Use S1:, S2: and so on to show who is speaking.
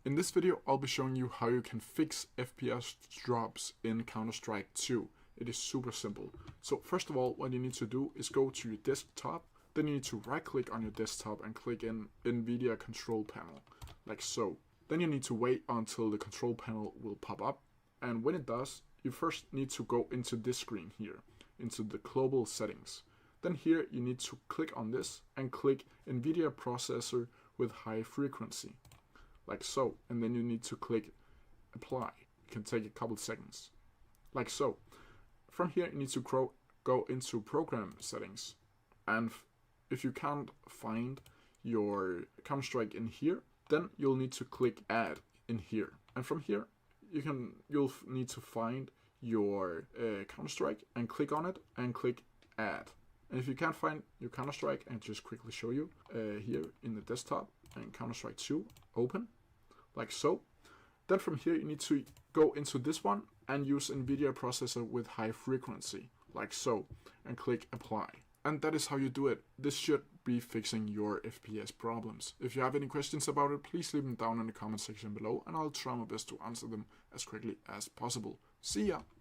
S1: In this video, I'll be showing you how you can fix FPS drops in Counter-Strike 2. It is super simple. So first of all, what you need to do is go to your desktop. Then you need to right click on your desktop and click in NVIDIA control panel, like so. Then you need to wait until the control panel will pop up. And when it does, you first need to go into this screen here, into the global settings. Then here you need to click on this and click NVIDIA processor with high frequency, like so. And then you need to click apply. It can take a couple seconds, like so. From here you need to go into program settings, and if you can't find your Counter-Strike in here, then you'll need to click add in here. And from here you'll need to find your Counter-Strike and click on it and click add. And if you can't find your Counter-Strike, and just quickly show you here in the desktop, and Counter-Strike 2 open, like so. Then from here you need to go into this one and use NVIDIA processor with high frequency, like so, and click apply. And that is how you do it. This should be fixing your FPS problems. If you have any questions about it, please leave them down in the comment section below, and I'll try my best to answer them as quickly as possible. See ya!